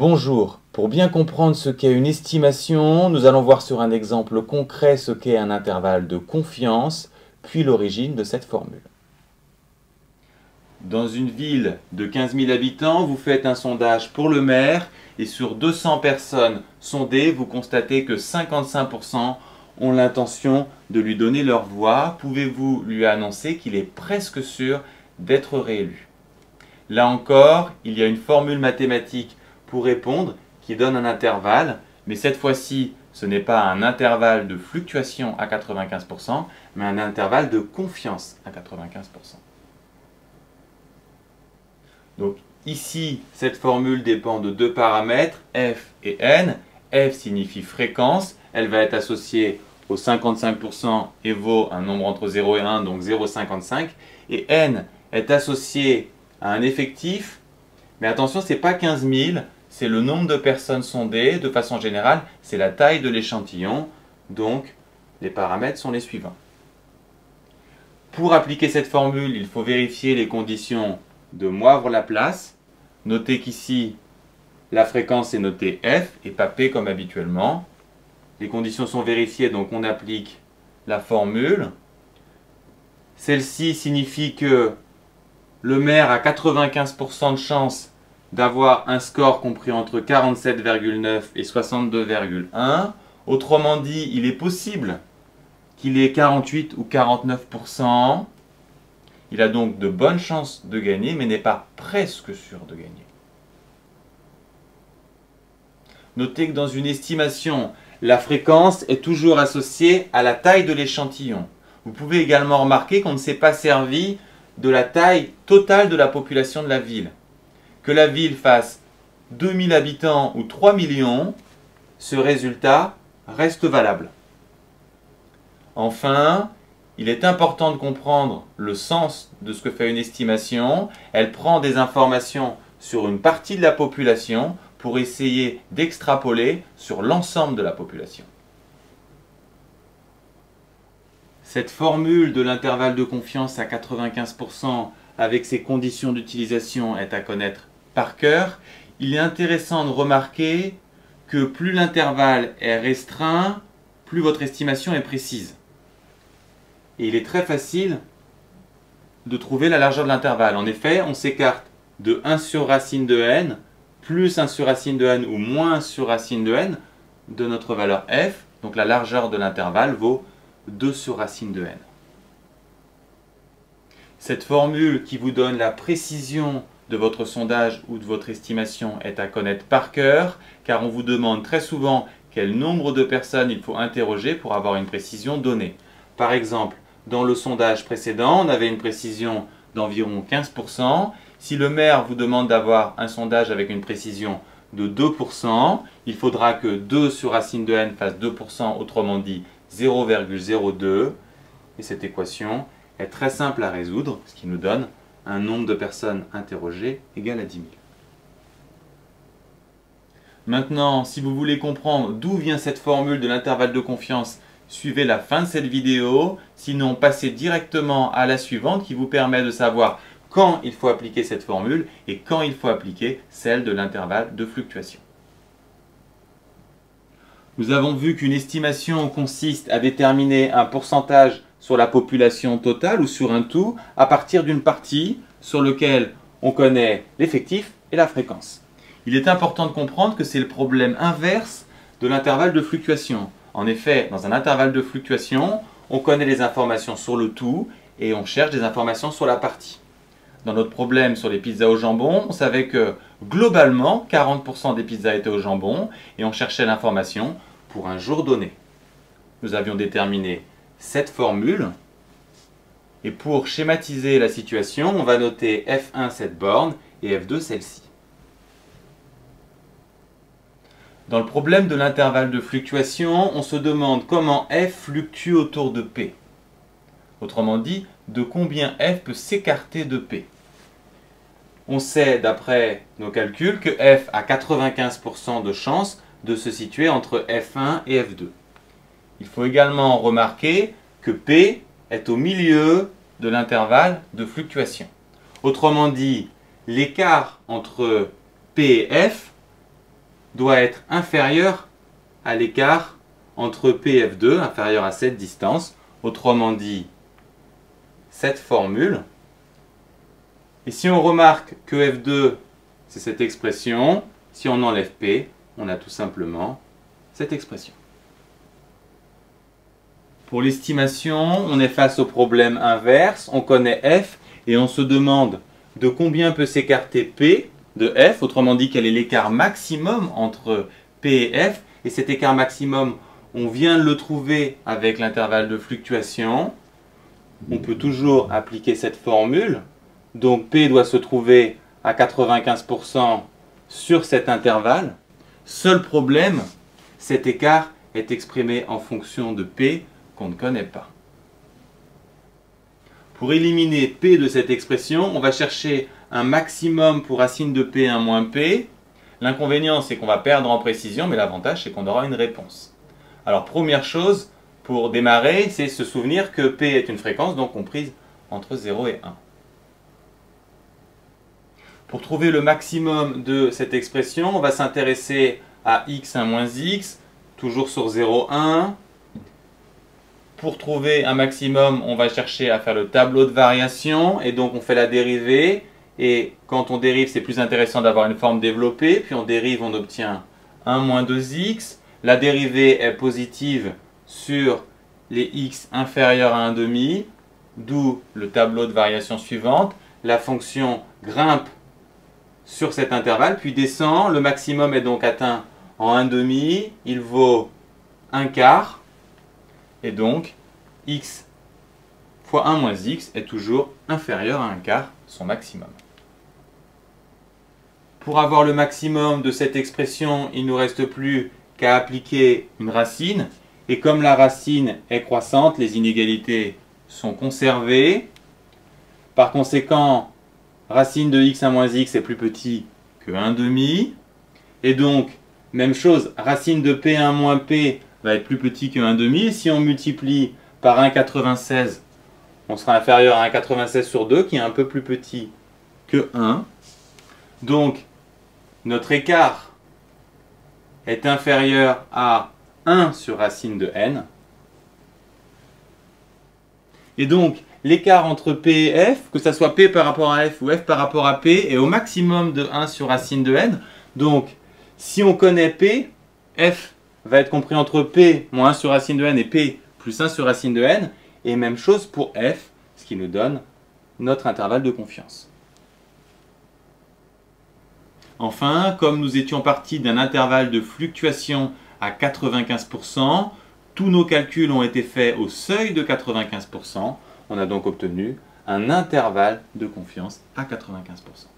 Bonjour, pour bien comprendre ce qu'est une estimation, nous allons voir sur un exemple concret ce qu'est un intervalle de confiance, puis l'origine de cette formule. Dans une ville de 15 000 habitants, vous faites un sondage pour le maire et sur 200 personnes sondées, vous constatez que 55% ont l'intention de lui donner leur voix. Pouvez-vous lui annoncer qu'il est presque sûr d'être réélu? Là encore, il y a une formule mathématique pour répondre qui donne un intervalle, mais cette fois-ci, ce n'est pas un intervalle de fluctuation à 95%, mais un intervalle de confiance à 95%. Donc ici, cette formule dépend de deux paramètres, f et n. F signifie fréquence, elle va être associée au 55% et vaut un nombre entre 0 et 1, donc 0,55. Et n est associé à un effectif, mais attention, ce n'est pas 15 000, c'est le nombre de personnes sondées. De façon générale, c'est la taille de l'échantillon, donc les paramètres sont les suivants. Pour appliquer cette formule, il faut vérifier les conditions de Moivre-Laplace. Notez qu'ici, la fréquence est notée f et pas p comme habituellement. Les conditions sont vérifiées, donc on applique la formule. Celle-ci signifie que le maire a 95% de chance d'avoir un score compris entre 47,9 et 62,1. Autrement dit, il est possible qu'il ait 48 ou 49%. Il a donc de bonnes chances de gagner, mais n'est pas presque sûr de gagner. Notez que dans une estimation, la fréquence est toujours associée à la taille de l'échantillon. Vous pouvez également remarquer qu'on ne s'est pas servi de la taille totale de la population de la ville. Que la ville fasse 2000 habitants ou 3 millions, ce résultat reste valable. Enfin, il est important de comprendre le sens de ce que fait une estimation. Elle prend des informations sur une partie de la population pour essayer d'extrapoler sur l'ensemble de la population. Cette formule de l'intervalle de confiance à 95% avec ses conditions d'utilisation est à connaître par cœur. Il est intéressant de remarquer que plus l'intervalle est restreint, plus votre estimation est précise. Et il est très facile de trouver la largeur de l'intervalle. En effet, on s'écarte de 1 sur racine de n, plus 1 sur racine de n ou moins 1 sur racine de n de notre valeur f. Donc la largeur de l'intervalle vaut 2 sur racine de n. Cette formule qui vous donne la précision de votre sondage ou de votre estimation est à connaître par cœur, car on vous demande très souvent quel nombre de personnes il faut interroger pour avoir une précision donnée. Par exemple, dans le sondage précédent, on avait une précision d'environ 15%. Si le maire vous demande d'avoir un sondage avec une précision de 2%, il faudra que 2 sur racine de n fasse 2%, autrement dit 0,02. Et cette équation est très simple à résoudre, ce qui nous donne un nombre de personnes interrogées égal à 10 000. Maintenant, si vous voulez comprendre d'où vient cette formule de l'intervalle de confiance, suivez la fin de cette vidéo, sinon passez directement à la suivante qui vous permet de savoir quand il faut appliquer cette formule et quand il faut appliquer celle de l'intervalle de fluctuation. Nous avons vu qu'une estimation consiste à déterminer un pourcentage sur la population totale ou sur un tout à partir d'une partie sur laquelle on connaît l'effectif et la fréquence. Il est important de comprendre que c'est le problème inverse de l'intervalle de fluctuation. En effet, dans un intervalle de fluctuation, on connaît les informations sur le tout et on cherche des informations sur la partie. Dans notre problème sur les pizzas au jambon, on savait que globalement, 40% des pizzas étaient au jambon et on cherchait l'information pour un jour donné. Nous avions déterminé cette formule et pour schématiser la situation, on va noter F1 cette borne et F2 celle-ci. Dans le problème de l'intervalle de fluctuation, on se demande comment f fluctue autour de p. Autrement dit, de combien f peut s'écarter de p. On sait, d'après nos calculs, que f a 95% de chance de se situer entre f1 et f2. Il faut également remarquer que p est au milieu de l'intervalle de fluctuation. Autrement dit, l'écart entre p et f doit être inférieur à l'écart entre P et F2, inférieur à cette distance, autrement dit, cette formule. Et si on remarque que F2, c'est cette expression, si on enlève P, on a tout simplement cette expression. Pour l'estimation, on est face au problème inverse, on connaît F et on se demande de combien peut s'écarter P de F, autrement dit quel est l'écart maximum entre P et F, et cet écart maximum, on vient de le trouver avec l'intervalle de fluctuation. On peut toujours appliquer cette formule, donc P doit se trouver à 95% sur cet intervalle. Seul problème, cet écart est exprimé en fonction de P qu'on ne connaît pas. Pour éliminer P de cette expression, on va chercher un maximum pour racine de P 1 moins P. L'inconvénient, c'est qu'on va perdre en précision, mais l'avantage, c'est qu'on aura une réponse. Alors, première chose, pour démarrer, c'est se souvenir que P est une fréquence, donc comprise entre 0 et 1. Pour trouver le maximum de cette expression, on va s'intéresser à x1 moins x, toujours sur 0, 1. Pour trouver un maximum, on va chercher à faire le tableau de variation, et donc on fait la dérivée. Et quand on dérive, c'est plus intéressant d'avoir une forme développée. Puis on dérive, on obtient 1 moins 2x. La dérivée est positive sur les x inférieurs à 1,5, d'où le tableau de variation suivante. La fonction grimpe sur cet intervalle, puis descend. Le maximum est donc atteint en 1,5. Il vaut 1/4. Et donc, x fois 1 moins x est toujours inférieur à 1/4, son maximum. Pour avoir le maximum de cette expression, il ne nous reste plus qu'à appliquer une racine. Et comme la racine est croissante, les inégalités sont conservées. Par conséquent, racine de x1 moins x est plus petit que 1,5. Et donc, même chose, racine de P1 moins P va être plus petit que 1,5. Si on multiplie par 1,96, on sera inférieur à 1,96 sur 2, qui est un peu plus petit que 1. Donc, notre écart est inférieur à 1 sur racine de n. Et donc, l'écart entre P et F, que ce soit P par rapport à F ou F par rapport à P, est au maximum de 1 sur racine de n. Donc, si on connaît P, F va être compris entre P moins 1 sur racine de n et P plus 1 sur racine de n. Et même chose pour F, ce qui nous donne notre intervalle de confiance. Enfin, comme nous étions partis d'un intervalle de fluctuation à 95%, tous nos calculs ont été faits au seuil de 95%. On a donc obtenu un intervalle de confiance à 95%.